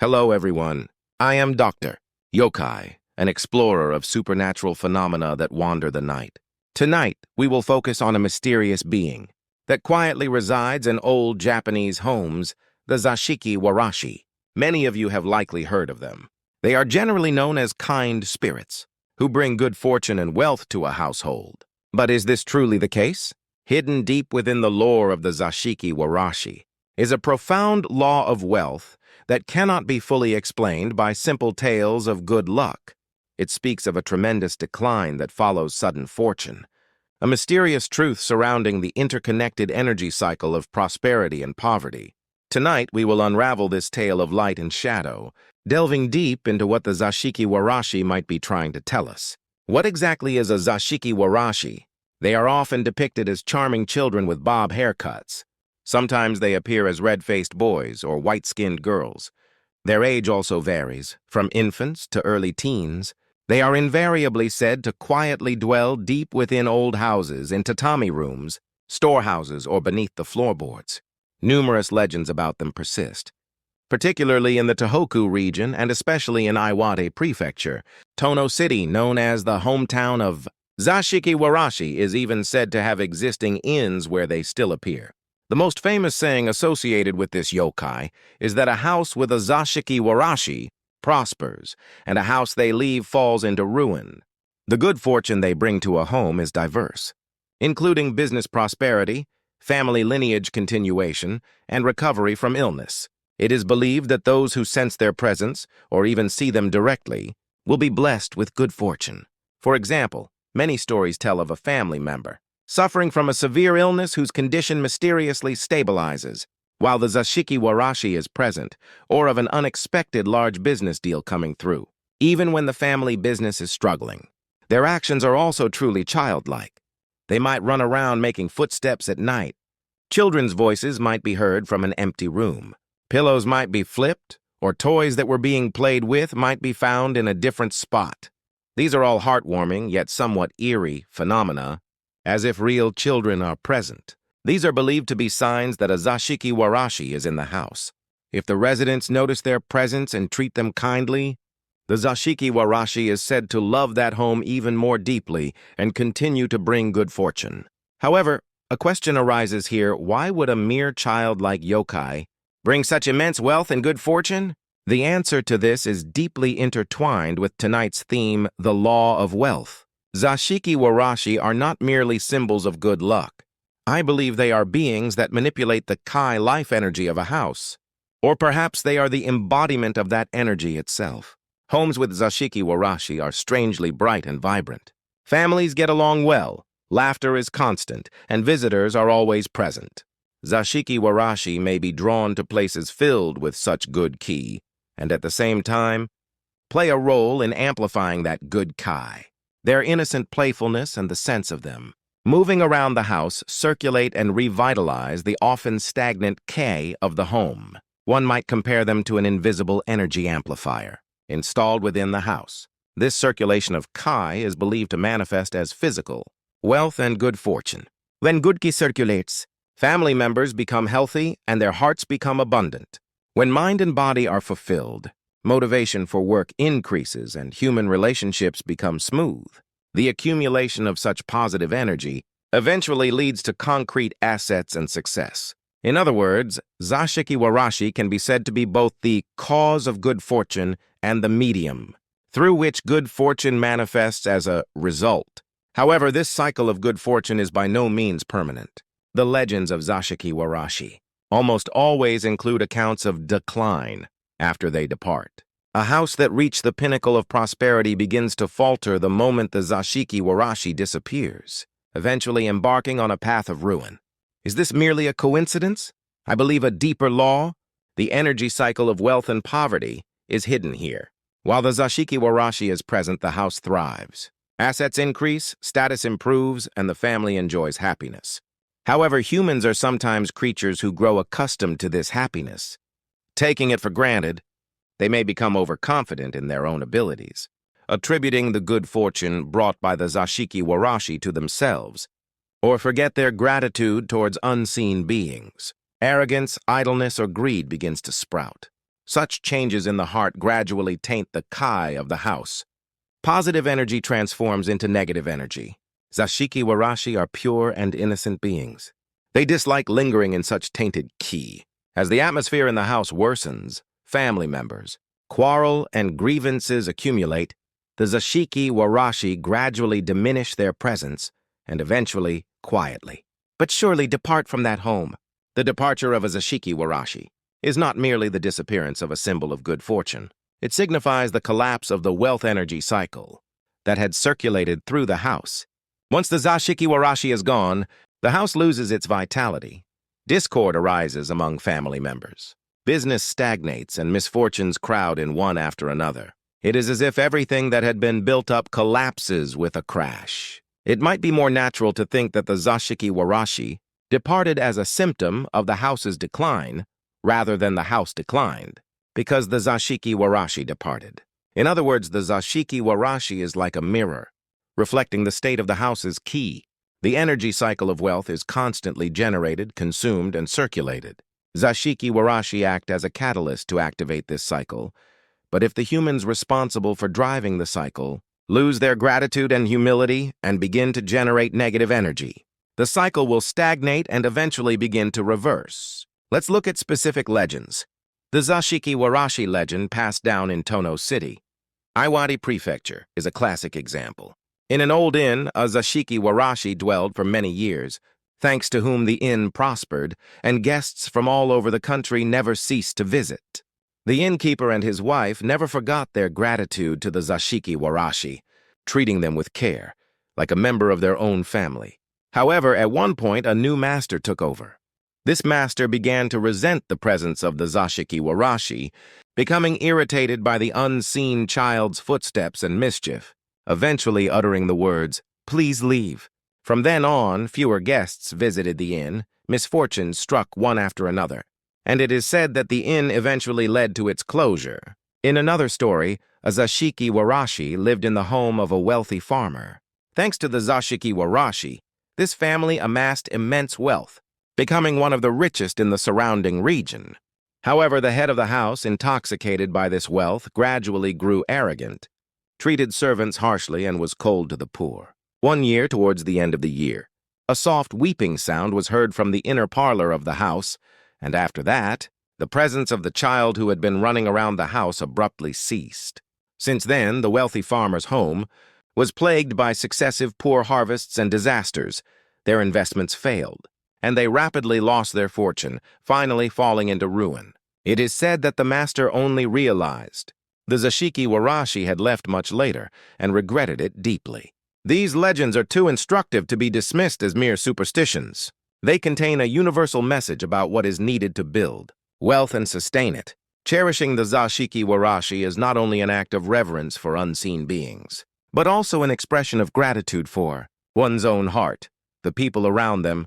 Hello, everyone. I am Dr. Yokai, an explorer of supernatural phenomena that wander the night. Tonight, we will focus on a mysterious being that quietly resides in old Japanese homes, the Zashiki-warashi. Many of you have likely heard of them. They are generally known as kind spirits, who bring good fortune and wealth to a household. But is this truly the case? Hidden deep within the lore of the Zashiki-warashi is a profound law of wealth that cannot be fully explained by simple tales of good luck. It speaks of a tremendous decline that follows sudden fortune, a mysterious truth surrounding the interconnected energy cycle of prosperity and poverty. Tonight, we will unravel this tale of light and shadow, delving deep into what the Zashiki-warashi might be trying to tell us. What exactly is a Zashiki-warashi? They are often depicted as charming children with bob haircuts. Sometimes they appear as red-faced boys or white-skinned girls. Their age also varies, from infants to early teens. They are invariably said to quietly dwell deep within old houses, in tatami rooms, storehouses, or beneath the floorboards. Numerous legends about them persist, particularly in the Tohoku region and especially in Iwate Prefecture. Tono City, known as the hometown of Zashiki-warashi, is even said to have existing inns where they still appear. The most famous saying associated with this yokai is that a house with a Zashiki-warashi prospers, and a house they leave falls into ruin. The good fortune they bring to a home is diverse, including business prosperity, family lineage continuation, and recovery from illness. It is believed that those who sense their presence, or even see them directly, will be blessed with good fortune. For example, many stories tell of a family member suffering from a severe illness whose condition mysteriously stabilizes, while the Zashiki-warashi is present, or of an unexpected large business deal coming through. Even when the family business is struggling, their actions are also truly childlike. They might run around making footsteps at night. Children's voices might be heard from an empty room. Pillows might be flipped, or toys that were being played with might be found in a different spot. These are all heartwarming, yet somewhat eerie phenomena, as if real children are present. These are believed to be signs that a Zashiki-warashi is in the house. If the residents notice their presence and treat them kindly, the Zashiki-warashi is said to love that home even more deeply and continue to bring good fortune. However, a question arises here: why would a mere child like yokai bring such immense wealth and good fortune? The answer to this is deeply intertwined with tonight's theme, the law of wealth. Zashiki-warashi are not merely symbols of good luck. I believe they are beings that manipulate the kai life energy of a house. Or perhaps they are the embodiment of that energy itself. Homes with Zashiki-warashi are strangely bright and vibrant. Families get along well, laughter is constant, and visitors are always present. Zashiki-warashi may be drawn to places filled with such good ki, and at the same time, play a role in amplifying that good kai. Their innocent playfulness and the sense of them moving around the house circulate and revitalize the often stagnant K of the home. One might compare them to an invisible energy amplifier installed within the house. This circulation of Kai is believed to manifest as physical wealth and good fortune. When good Ki circulates, family members become healthy and their hearts become abundant. When mind and body are fulfilled, motivation for work increases and human relationships become smooth. The accumulation of such positive energy eventually leads to concrete assets and success. In other words, Zashiki-warashi can be said to be both the cause of good fortune and the medium through which good fortune manifests as a result. However, this cycle of good fortune is by no means permanent. The legends of Zashiki-warashi almost always include accounts of decline after they depart. A house that reached the pinnacle of prosperity begins to falter the moment the Zashiki-warashi disappears, eventually embarking on a path of ruin. Is this merely a coincidence? I believe a deeper law, the energy cycle of wealth and poverty, is hidden here. While the Zashiki-warashi is present, the house thrives. Assets increase, status improves, and the family enjoys happiness. However, humans are sometimes creatures who grow accustomed to this happiness. Taking it for granted, they may become overconfident in their own abilities, attributing the good fortune brought by the Zashiki-warashi to themselves, or forget their gratitude towards unseen beings. Arrogance, idleness, or greed begins to sprout. Such changes in the heart gradually taint the kai of the house. Positive energy transforms into negative energy. Zashiki-warashi are pure and innocent beings. They dislike lingering in such tainted ki. As the atmosphere in the house worsens, family members, quarrel and grievances accumulate, the Zashiki-warashi gradually diminish their presence and eventually quietly, but surely depart from that home. The departure of a Zashiki-warashi is not merely the disappearance of a symbol of good fortune. It signifies the collapse of the wealth energy cycle that had circulated through the house. Once the Zashiki-warashi is gone, the house loses its vitality. Discord arises among family members. Business stagnates and misfortunes crowd in one after another. It is as if everything that had been built up collapses with a crash. It might be more natural to think that the Zashiki-warashi departed as a symptom of the house's decline rather than the house declined, because the Zashiki-warashi departed. In other words, the Zashiki-warashi is like a mirror, reflecting the state of the house's ki. The energy cycle of wealth is constantly generated, consumed, and circulated. Zashiki-warashi act as a catalyst to activate this cycle, but if the humans responsible for driving the cycle lose their gratitude and humility and begin to generate negative energy, the cycle will stagnate and eventually begin to reverse. Let's look at specific legends. The Zashiki-warashi legend passed down in Tono City. Iwate Prefecture is a classic example. In an old inn, a Zashiki-warashi dwelled for many years, thanks to whom the inn prospered, and guests from all over the country never ceased to visit. The innkeeper and his wife never forgot their gratitude to the Zashiki-warashi, treating them with care, like a member of their own family. However, at one point, a new master took over. This master began to resent the presence of the Zashiki-warashi, becoming irritated by the unseen child's footsteps and mischief, eventually uttering the words, "Please leave." From then on, fewer guests visited the inn, misfortunes struck one after another, and it is said that the inn eventually led to its closure. In another story, a Zashiki-warashi lived in the home of a wealthy farmer. Thanks to the Zashiki-warashi, this family amassed immense wealth, becoming one of the richest in the surrounding region. However, the head of the house, intoxicated by this wealth, gradually grew arrogant, treated servants harshly, and was cold to the poor. One year, towards the end of the year, a soft weeping sound was heard from the inner parlor of the house, and after that, the presence of the child who had been running around the house abruptly ceased. Since then, the wealthy farmer's home was plagued by successive poor harvests and disasters. Their investments failed, and they rapidly lost their fortune, finally falling into ruin. It is said that the master only realized the Zashiki-warashi had left much later and regretted it deeply. These legends are too instructive to be dismissed as mere superstitions. They contain a universal message about what is needed to build wealth and sustain it. Cherishing the Zashiki-warashi is not only an act of reverence for unseen beings, but also an expression of gratitude for one's own heart, the people around them,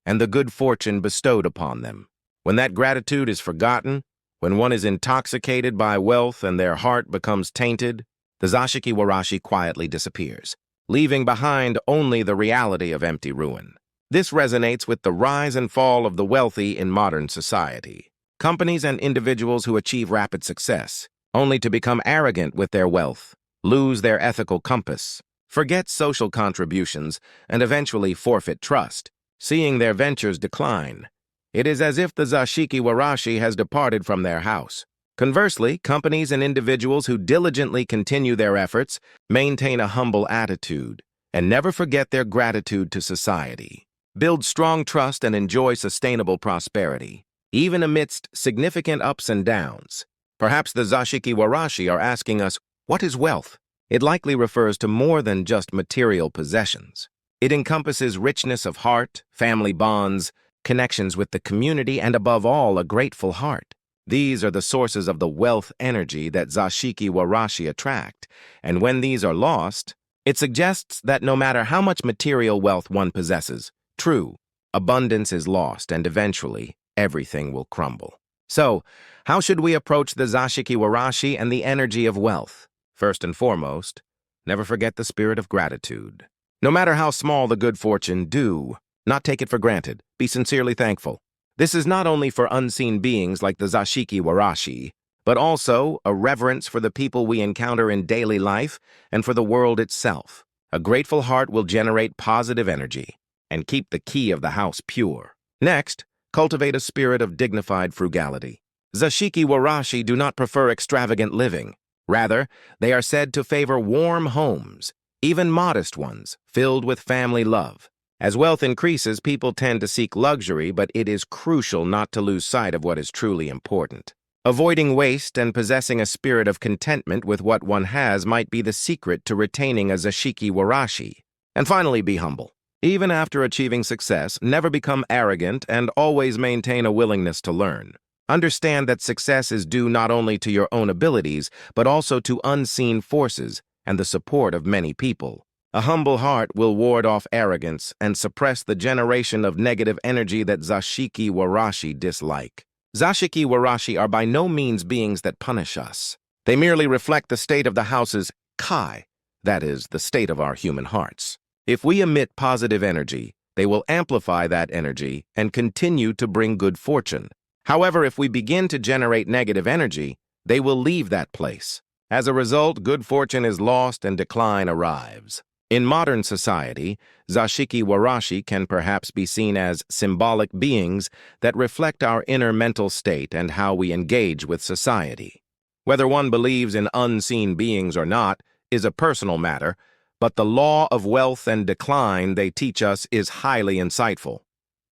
and the good fortune bestowed upon them. When that gratitude is forgotten, when one is intoxicated by wealth and their heart becomes tainted, the Zashiki-warashi quietly disappears, leaving behind only the reality of empty ruin. This resonates with the rise and fall of the wealthy in modern society. Companies and individuals who achieve rapid success, only to become arrogant with their wealth, lose their ethical compass, forget social contributions, and eventually forfeit trust, seeing their ventures decline. It is as if the Zashiki-warashi has departed from their house. Conversely, companies and individuals who diligently continue their efforts maintain a humble attitude and never forget their gratitude to society, build strong trust, and enjoy sustainable prosperity, even amidst significant ups and downs. Perhaps the Zashiki-warashi are asking us, what is wealth? It likely refers to more than just material possessions. It encompasses richness of heart, family bonds, connections with the community, and above all, a grateful heart. These are the sources of the wealth energy that Zashiki-warashi attract, and when these are lost, it suggests that no matter how much material wealth one possesses, true abundance is lost, and eventually, everything will crumble. So, how should we approach the Zashiki-warashi and the energy of wealth? First and foremost, never forget the spirit of gratitude. No matter how small the good fortune, do not take it for granted. Be sincerely thankful. This is not only for unseen beings like the Zashiki-warashi, but also a reverence for the people we encounter in daily life and for the world itself. A grateful heart will generate positive energy and keep the key of the house pure. Next, cultivate a spirit of dignified frugality. Zashiki-warashi do not prefer extravagant living. Rather, they are said to favor warm homes, even modest ones, filled with family love. As wealth increases, people tend to seek luxury, but it is crucial not to lose sight of what is truly important. Avoiding waste and possessing a spirit of contentment with what one has might be the secret to retaining a Zashiki-warashi. And finally, be humble. Even after achieving success, never become arrogant and always maintain a willingness to learn. Understand that success is due not only to your own abilities, but also to unseen forces and the support of many people. A humble heart will ward off arrogance and suppress the generation of negative energy that Zashiki-warashi dislike. Zashiki-warashi are by no means beings that punish us. They merely reflect the state of the house's kai, that is, the state of our human hearts. If we emit positive energy, they will amplify that energy and continue to bring good fortune. However, if we begin to generate negative energy, they will leave that place. As a result, good fortune is lost and decline arrives. In modern society, Zashiki-warashi can perhaps be seen as symbolic beings that reflect our inner mental state and how we engage with society. Whether one believes in unseen beings or not is a personal matter, but the law of wealth and decline they teach us is highly insightful.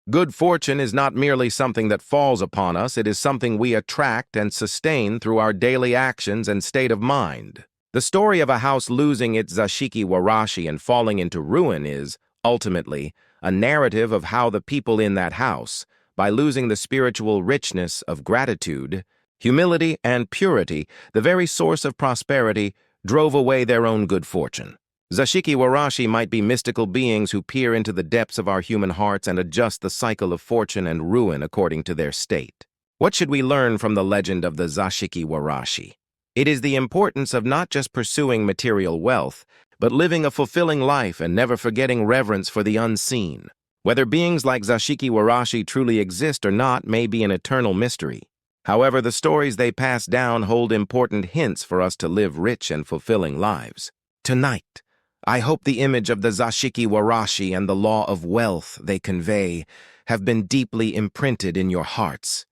Good fortune is not merely something that falls upon us, it is something we attract and sustain through our daily actions and state of mind. The story of a house losing its Zashiki-warashi and falling into ruin is, ultimately, a narrative of how the people in that house, by losing the spiritual richness of gratitude, humility, and purity, the very source of prosperity, drove away their own good fortune. Zashiki-warashi might be mystical beings who peer into the depths of our human hearts and adjust the cycle of fortune and ruin according to their state. What should we learn from the legend of the Zashiki-warashi? It is the importance of not just pursuing material wealth, but living a fulfilling life and never forgetting reverence for the unseen. Whether beings like Zashiki-warashi truly exist or not may be an eternal mystery. However, the stories they pass down hold important hints for us to live rich and fulfilling lives. Tonight, I hope the image of the Zashiki-warashi and the law of wealth they convey have been deeply imprinted in your hearts,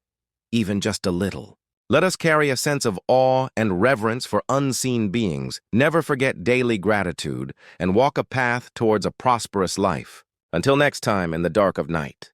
even just a little. Let us carry a sense of awe and reverence for unseen beings, never forget daily gratitude, and walk a path towards a prosperous life. Until next time in the dark of night.